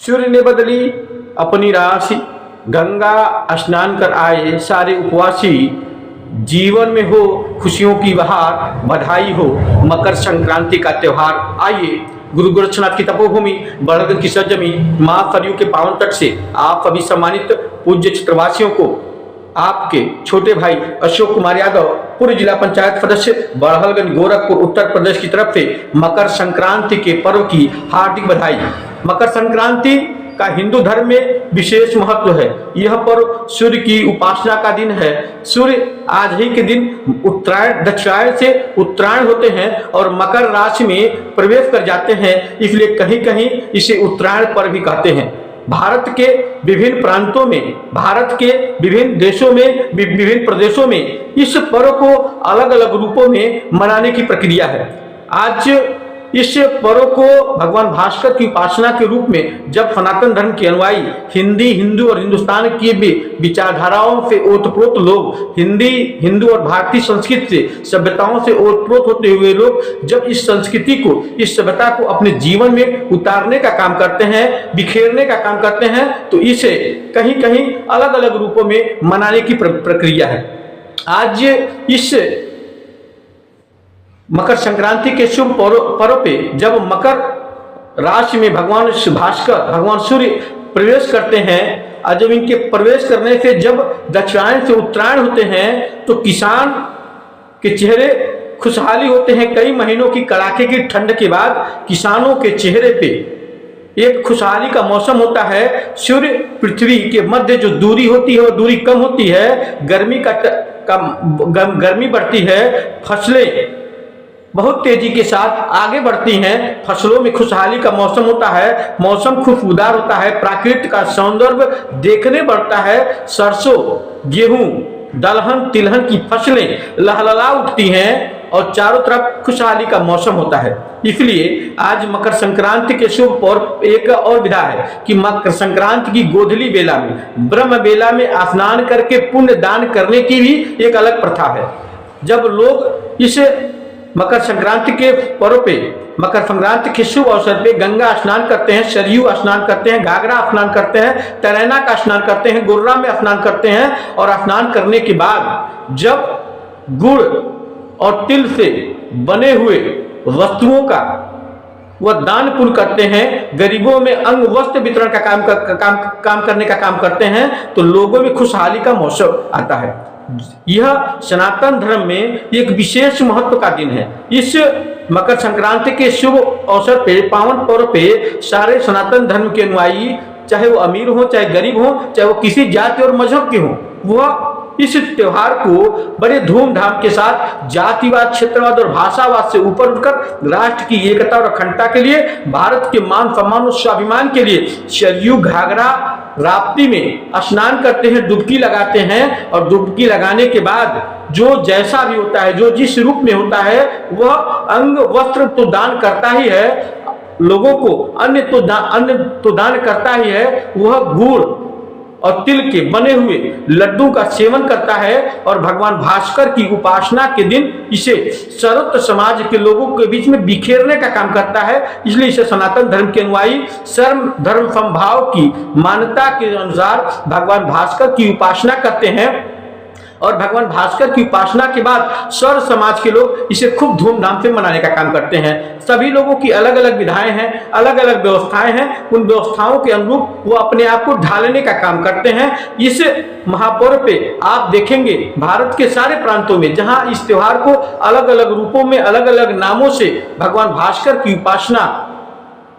सूर्य ने बदली अपनी राशि, गंगा स्नान कर आए सारे उपवासी। जीवन में हो खुशियों की बहार, बधाई हो मकर संक्रांति का त्योहार। आइए गुरु गोरक्षनाथ की तपोभूमि बड़हलगंज की सरजमीन मां सरयू के पावन तट से आप सभी सम्मानित पूज्य क्षेत्रवासियों को आपके छोटे भाई अशोक कुमार यादव, पूर्व जिला पंचायत सदस्य बड़हलगंज गोरखपुर उत्तर प्रदेश की तरफ से मकर संक्रांति के पर्व की हार्दिक बधाई। मकर संक्रांति का हिंदू धर्म में विशेष महत्व है। यह पर्व सूर्य की उपासना का दिन है। सूर्य आज ही के दिन उत्तरायण दक्षिणायन से उत्तरायण होते हैं और मकर राशि में प्रवेश कर जाते हैं, इसलिए कहीं कहीं इसे उत्तरायण पर्व भी कहते हैं। भारत के विभिन्न प्रांतों में, भारत के विभिन्न देशों में, विभिन्न प्रदेशों में इस पर्व को अलग अलग रूपों में मनाने की प्रक्रिया है। आज इस पर्व को भगवान भास्कर की उपासना के रूप में जब सनातन धर्म के अनुयायी हिंदू और हिंदुस्तान की भी विचारधाराओं से ओतप्रोत लोग, हिंदू और भारतीय संस्कृति से सभ्यताओं से ओतप्रोत होते हुए लोग जब इस संस्कृति को, इस सभ्यता को अपने जीवन में उतारने का काम करते हैं, बिखेरने का काम करते हैं, तो इसे कहीं कहीं अलग अलग रूपों में मनाने की प्रक्रिया है। आज इस मकर संक्रांति के शुभ पर्व पे जब मकर राशि में भगवान भास्कर, भगवान सूर्य प्रवेश करते हैं और जब इनके प्रवेश करने से जब दक्षिणायन से उत्तरायण होते हैं तो किसान के चेहरे खुशहाली होते हैं। कई महीनों की कड़ाके की ठंड के बाद किसानों के चेहरे पे एक खुशहाली का मौसम होता है। सूर्य पृथ्वी के मध्य जो दूरी होती है वो दूरी कम होती है, गर्मी बढ़ती है, फसलें बहुत तेजी के साथ आगे बढ़ती हैं, फसलों में खुशहाली का मौसम होता है, मौसम खुशबूदार होता है, प्राकृतिक का सौंदर्य देखने बढ़ता है। सरसों, गेहूं, दलहन, तिलहन की फसलें लहलहा उठती हैं और चारों तरफ खुशहाली का मौसम होता है। इसलिए आज मकर संक्रांति के शुभ पर्व एक और विधा है कि मकर संक्रांति की गोधली बेला में, ब्रह्म बेला में स्नान करके पुण्य दान करने की भी एक अलग प्रथा है। जब लोग इस मकर संक्रांति के पर्व पे, मकर संक्रांति के शुभ अवसर पे गंगा स्नान करते हैं, सरयू स्नान करते हैं, घाघरा स्नान करते हैं, तैरना का स्नान करते हैं, गोर्रा में स्नान करते हैं और स्नान करने के बाद जब गुड़ और तिल से बने हुए वस्तुओं का वह दान पुण्य करते हैं, गरीबों में अंग वस्त्र वितरण का काम करने का काम करते हैं, तो लोगों में खुशहाली का मौसम आता है। यह सनातन धर्म में एक विशेष महत्व का दिन है। इस मकर संक्रांति के शुभ अवसर पे, पावन पर्व पे सारे सनातन धर्म के अनुयायी, चाहे वो अमीर हो, चाहे गरीब हो, चाहे वो किसी जाति और मजहब के हो, वह इस त्योहार को बड़े धूमधाम के साथ जातिवाद, क्षेत्रवाद और भाषावाद से ऊपर उठकर राष्ट्र की एकता और अखंडता के लिए, भारत के मान सम्मान और स्वाभिमान के लिए सरयू, घाघरा, राप्ती में स्नान करते हैं, डुबकी लगाते हैं और डुबकी लगाने के बाद जो जैसा भी होता है, जो जिस रूप में होता है, वह अंग वस्त्र तो दान करता ही है, लोगों को अन्न तो दान करता ही है। वह गुड़ और तिल के बने हुए लड्डू का सेवन करता है और भगवान भास्कर की उपासना के दिन इसे सर्वत्र समाज के लोगों के बीच में बिखेरने का काम करता है। इसलिए इसे सनातन धर्म के अनुयायी सर्व धर्म समभाव की मान्यता के अनुसार भगवान भास्कर की उपासना करते हैं और भगवान भास्कर की उपासना के बाद सर्व समाज के लोग इसे खूब धूमधाम से मनाने का काम करते हैं। सभी लोगों की अलग अलग विधाएं हैं, अलग अलग व्यवस्थाएं हैं, उन व्यवस्थाओं के अनुरूप वो अपने आप को ढालने का काम करते हैं। इस महापर्व पे आप देखेंगे भारत के सारे प्रांतों में जहां इस त्योहार को अलग अलग रूपों में, अलग अलग नामों से भगवान भास्कर की उपासना,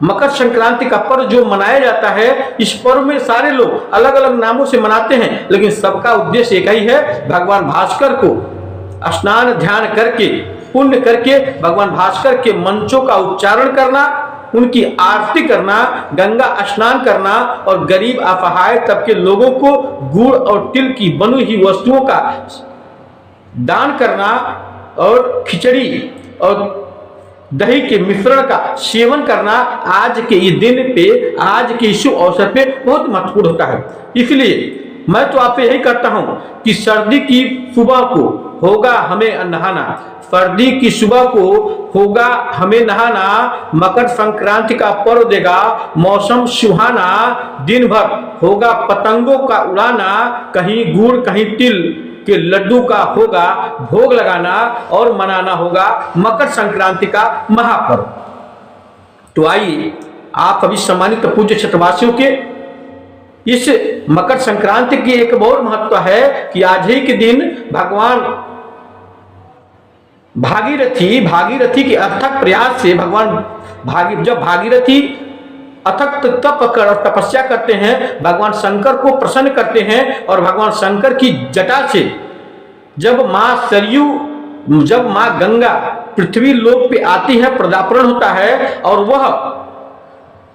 मकर संक्रांति का पर्व जो मनाया जाता है, इस पर्व में सारे लोग अलग अलग नामों से मनाते हैं, लेकिन सबका उद्देश्य एक ही है, भगवान भास्कर को स्नान ध्यान करके, पुण्य करके भगवान भास्कर के मंत्रों का उच्चारण करना, उनकी आरती करना, गंगा स्नान करना और गरीब असहाय तबके लोगों को गुड़ और तिल की बनी हुई वस्तुओं का दान करना और खिचड़ी और दही के मिश्रण का सेवन करना आज के इस दिन पे, आज के इस अवसर पे बहुत महत्वपूर्ण होता है। इसलिए मैं तो आपसे यही कहता हूं कि सर्दी की सुबह को होगा हमें नहाना, सर्दी की सुबह को होगा हमें नहाना, मकर संक्रांति का पर्व देगा मौसम सुहाना, दिन भर होगा पतंगों का उड़ाना, कहीं गुड़ कहीं तिल के लड्डू का होगा भोग लगाना और मनाना होगा मकर संक्रांति का महापर्व। तो आइए आप सभी सम्मानित पूज्य क्षेत्रवासियों के इस मकर संक्रांति की एक बहुत महत्व है कि आज ही के दिन भगवान भागीरथी के अथक प्रयास से भगवान जब भागीरथी अथक तप कर और तपस्या करते हैं, भगवान शंकर को प्रसन्न करते हैं और भगवान शंकर की जटा से जब माँ गंगा पृथ्वी लोक पे आती है, पदार्पण होता है और वह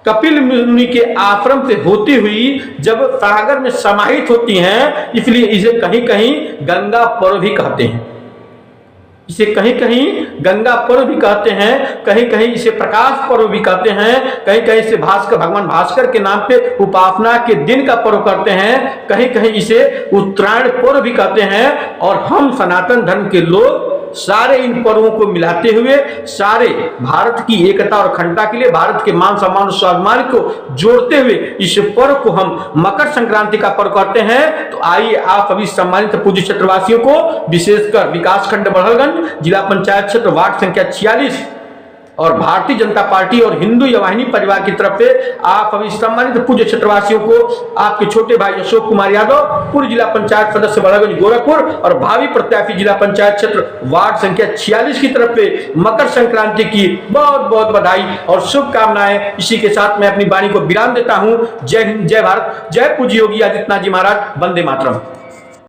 कपिल मुनि के आश्रम से होती हुई जब सागर में समाहित होती हैं, इसलिए इसे कहीं कहीं गंगा पर्व भी कहते हैं। इसे कहीं कहीं गंगा पर्व भी कहते हैं, कहीं कहीं इसे प्रकाश पर्व भी कहते हैं, कहीं कहीं इसे भगवान भास्कर के नाम पे उपासना के दिन का पर्व करते हैं, कहीं कहीं इसे उत्तरायण पर्व भी कहते हैं। और हम सनातन धर्म के लोग सारे इन पर्वों को मिलाते हुए सारे भारत की एकता और अखंडता के लिए, भारत के मान सम्मान और स्वाभिमान को जोड़ते हुए इस पर्व को हम मकर संक्रांति का पर्व करते हैं। तो आइए आप सभी सम्मानित पूज्य क्षेत्रवासियों को, विशेषकर विकास खंड बड़हलगंज, जिला पंचायत क्षेत्र, वार्ड संख्या 46 और भारतीय जनता पार्टी और हिंदू वाहिनी परिवार की तरफ से आप सभी सम्मानित पूज्य क्षेत्रवासियों को आपके छोटे भाई अशोक कुमार यादव, पूर्व जिला पंचायत सदस्य बड़हलगंज गोरखपुर और भावी प्रत्याशी जिला पंचायत क्षेत्र वार्ड संख्या 46 की तरफ से मकर संक्रांति की बहुत बहुत बधाई और शुभकामनाएं। इसी के साथ मैं अपनी वाणी को विराम देता हूं। जय हिंद, जय भारत, जय पूज्य योगी आदित्यनाथ जी महाराज, वंदे मातरम।